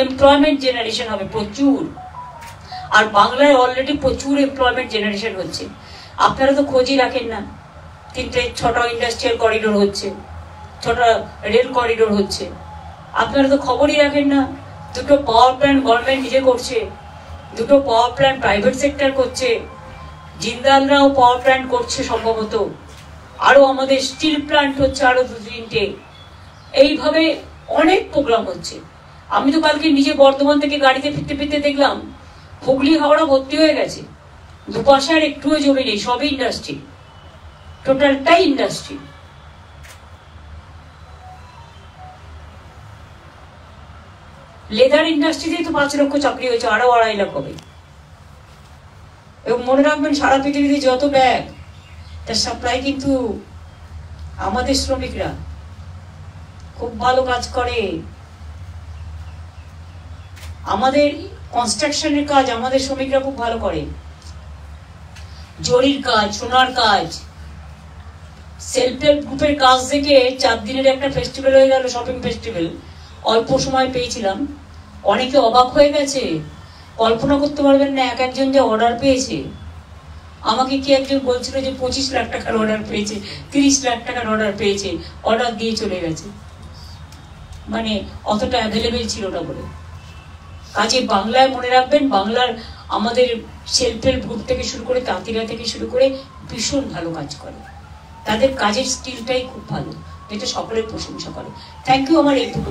Employment generation হবে প্রচুর। আর বাংলায় অলরেডি প্রচুর এমপ্লয়মেন্ট জেনারেশন হচ্ছে। আপনারা তো খোঁজই রাখেন না। 6টা ইন্ডাস্ট্রিয়াল করিডোর হচ্ছে, 6টা রেল করিডোর হচ্ছে, আপনারা তো খবরই রাখেন না। 2টো পাওয়ার প্ল্যান্ট গভর্নমেন্ট নিজে করছে, 2টো পাওয়ার প্ল্যান্ট প্রাইভেট সেক্টর করছে, জিন্দালরাও পাওয়ার প্ল্যান্ট করছে সম্ভবত, আরো আমাদের স্টিল প্ল্যান্ট হচ্ছে আরো 2-3টে। এইভাবে অনেক প্রোগ্রাম হচ্ছে। আমি তো কালকে নিজে বর্ধমান থেকে গাড়িতে ফিরতে ফিরতে দেখলাম হুগলি হাওড়া ভর্তি হয়ে গেছে, দুপাশে আর একটুও জমি নেই, সবই ইন্ডাস্ট্রি, টোটালটাই ইন্ডাস্ট্রি। লেদার ইন্ডাস্ট্রিতেই তো 5 লক্ষ চাকরি হয়েছে, আরো 2.5 লাখ হবে। এবং মনে রাখবেন সারা পৃথিবীতে যত ব্যাগ তার সাপ্লাই কিন্তু আমাদের শ্রমিকরা খুব ভালো কাজ করে। আমাদের কনস্ট্রাকশনের কাজ আমাদের শ্রমিকরা খুব ভালো করে, জরির কাজ, সোনার কাজ, সেলফ হেল্প গ্রুপের কাজ থেকে 4 দিনের একটা ফেস্টিভ্যাল হয়ে গেল, শপিং ফেস্টিভ্যাল। অল্প সময় পেয়েছিলাম, অনেকে অবাক হয়ে গেছে, কল্পনা করতে পারবেন না এক একজন যে অর্ডার পেয়েছে। আমাকে কি একজন বলছিল যে 25 লাখ টাকার অর্ডার পেয়েছে, 30 লাখ টাকার অর্ডার পেয়েছে, অর্ডার দিয়ে চলে গেছে, মানে অতটা অ্যাভেলেবেল ছিল না বলে। কাজে বাংলায় মনে রাখবেন, বাংলার আমাদের সেলফ হেল্প গ্রুপ থেকে শুরু করে তাঁতিরা থেকে শুরু করে ভীষণ ভালো কাজ করে, তাদের কাজের স্কিলটাই খুব ভালো, যেটা সকলের প্রশংসা করে। Thank you. আমার এইটুকু।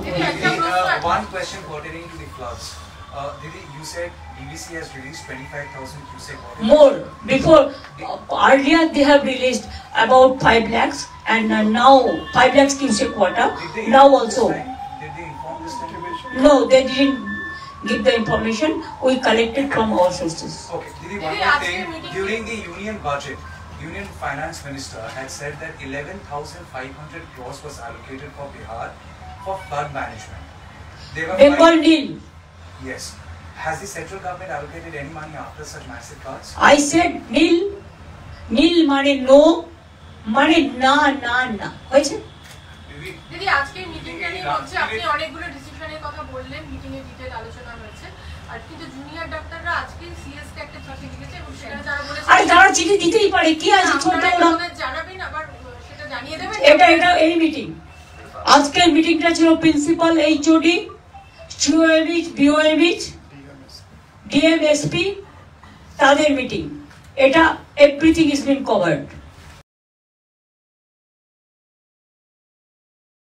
One question pertaining to the floods. Didi, you said DVC has released 25,000 cubic water. More. Before, earlier they have released about 5 lakhs and now 5 lakhs cubic water. Now also. Did they inform this time? No, they didn't give the information. We collected from our sources. Okay. Didi, one more thing. During the union budget, Union Finance Minister had said that 11,500 crores was allocated for Bihar for flood management. Bengal nil. Yes. Has the central government allocated any money after such massive floods? I said nil. Nil মানে no, মানে না না না। হয়েছে? দিদি, আজকে মিটিংটা নিয়ে হচ্ছে, আপনি অনেকগুলো ডিসিশনের কথা বললেন, মিটিং এ ডিটেইল আলোচনা হয়েছে। আর কিন্তু জুনিয়র ডাক্তাররা আজকে সিএস কে একটা চিঠি লিখেছে এবং সেটা যারা বলেছে, আরে তারা চিঠি দিতেই পারে, কি আছে ছোট ওরা জানাবেন, আবার সেটা জানিয়ে দেবেন। এটা এই মিটিং, আজকের মিটিংটা ছিল প্রিন্সিপাল, এইচওডি, সিওএবিচ, বিওএবিচ, ডিএমএসপি, তাদের মিটিং। এটা এভরিথিং ইজ বিন কভার্ড।